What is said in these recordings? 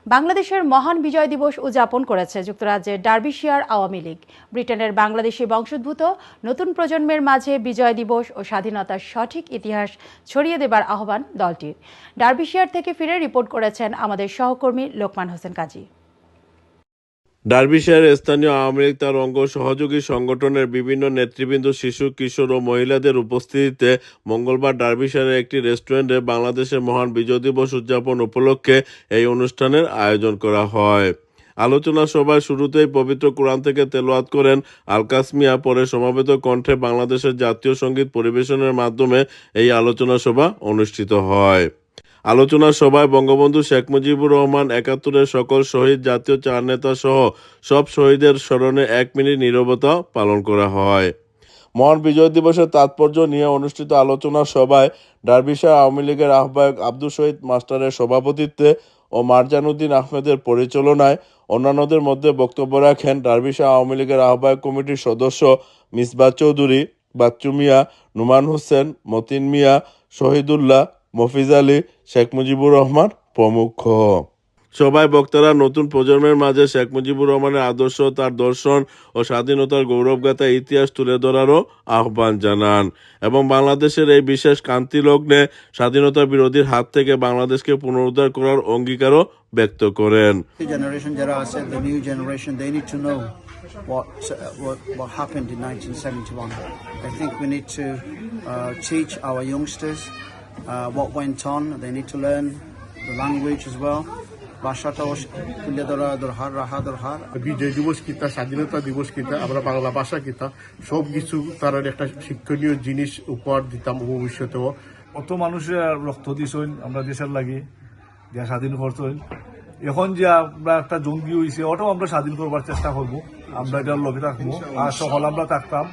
বাংলাদেশের মহান বিজয় দিবস উদযাপন করেছে যুক্তরাজ্যের ডার্বিশায়ার আওয়ামী লীগ। ব্রিটেনের বাংলাদেশি বংশোদ্ভূত নতুন প্রজন্মের মাঝে বিজয় দিবস ও স্বাধীনতার সঠিক ইতিহাস ছড়িয়ে দেবার আহ্বান দলটির। ডার্বিশায়ার থেকে ফিরে রিপোর্ট করেছেন আমাদের সহকর্মী লোকমান হোসেন কাজী। ডার্বিশায়ারের স্থানীয় আওয়ামী লীগ তার অঙ্গ সহযোগী সংগঠনের বিভিন্ন নেতৃবৃন্দ, শিশু, কিশোর ও মহিলাদের উপস্থিতিতে মঙ্গলবার ডার্বিশায়ারের একটি রেস্টুরেন্টে বাংলাদেশের মহান বিজয় দিবস উদযাপন উপলক্ষে এই অনুষ্ঠানের আয়োজন করা হয়। আলোচনা সভায় শুরুতেই পবিত্র কোরআন থেকে তেলাওয়াত করেন আলকাস মিয়া। পরে সমবেত কণ্ঠে বাংলাদেশের জাতীয় সঙ্গীত পরিবেশনের মাধ্যমে এই আলোচনা সভা অনুষ্ঠিত হয়। আলোচনা সভায় বঙ্গবন্ধু শেখ মুজিবুর রহমান, ৭১-এর সকল শহীদ, জাতীয় চার নেতা সহ সব শহীদের স্মরণে ১ মিনিট নীরবতা পালন করা হয়। মহান বিজয় দিবসের তাৎপর্য নিয়ে অনুষ্ঠিত আলোচনা সভায় ডার্বিশায়ার আওয়ামী লীগের আহ্বায়ক আব্দুল শহীদ মাস্টারের সভাপতিত্বে ও মারজান উদ্দিন আহমেদের পরিচালনায় অন্যান্যদের মধ্যে বক্তব্য রাখেন ডার্বিশায়ার আওয়ামী লীগের আহ্বায়ক কমিটির সদস্য মিসবাহ চৌধুরী, বাচ্চু মিয়া, নুমান হোসেন, মতিন মিয়া, শহীদুল্লাহ, মফিজ আলী, শেখ মুজিবুর রহমান প্রমুখ। সবাই বক্তারা নতুন প্রজন্মের মাঝে শেখ মুজিবুর রহমানের আদর্শ, তার দর্শন ও স্বাধীনতার গৌরবগাথা ইতিহাস তুলে ধরারও আহ্বান জানান এবং বাংলাদেশের এই বিশেষ কান্তি লগ্নে স্বাধীনতা বিরোধীর হাত থেকে বাংলাদেশকে পুনরুদ্ধার করার অঙ্গীকারও ব্যক্ত করেন। Generation যারা আছে, the new generation, they need to know what happened in 1971. I think we need to teach our youngsters what went on. They need to learn the language as well. ভাষাটাও তুলে ধরা দরকার, রাখা দরকার। বিজয় দিবস কিতা, স্বাধীনতা দিবস কিতা, আমরা বাংলা ভাষা কিতা, সব কিছু তার একটা শিক্ষণীয় জিনিস উপহার দিতাম ভবিষ্যতেও। কত মানুষের রক্ত দিছেন আমরা দেশের লাগি, দেশ স্বাধীন করছেন। এখন যে আমরা একটা জঙ্গি হয়েছে, ওটাও আমরা স্বাধীন করবার চেষ্টা করবো। আমরা এটার লগে থাকবো আর সকল আমরা থাকতাম।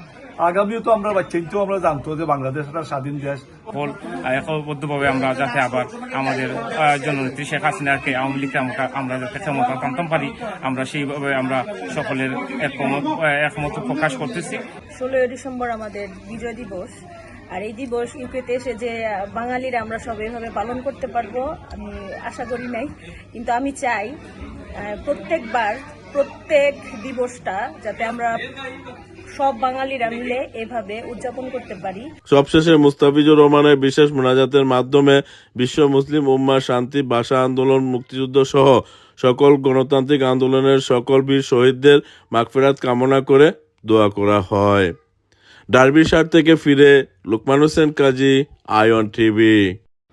আগামীও তো আমরা বাচ্চাইতেও আমরা জানতো যে বাংলাদেশ একটা স্বাধীন দেশ। একবদ্ধভাবে আমরা যাতে আবার আমাদের জননেত্রী শেখ হাসিনাকে, আওয়ামী লীগকে আমরা যাতে ক্ষমতা টানতে পারি, আমরা সেইভাবে আমরা সকলের একমত প্রকাশ করতেছি। 16 ডিসেম্বর আমাদের বিজয় দিবস, আর এই দিবস ইউকেতে এসে যে বাঙালিরা আমরা সব এইভাবে পালন করতে পারবো আমি আশা করি নাই, কিন্তু আমি চাই প্রত্যেক দিবসটা যাতে আমরা সব বাঙালিরা মিলে এভাবে উদযাপন করতে পারি। সবশেষে মুস্তাফিজুর রহমানের বিশেষ মোনাজাতের মাধ্যমে বিশ্ব মুসলিম উম্মাহ শান্তি, ভাষা আন্দোলন, মুক্তিযুদ্ধ সহ সকল গণতান্ত্রিক আন্দোলনের সকল বীর শহীদদের মাগফিরাত কামনা করে দোয়া করা হয়। ডার্বিশায়ার থেকে ফিরে লোকমান হোসেন কাজী, আইওয়ান টিভি।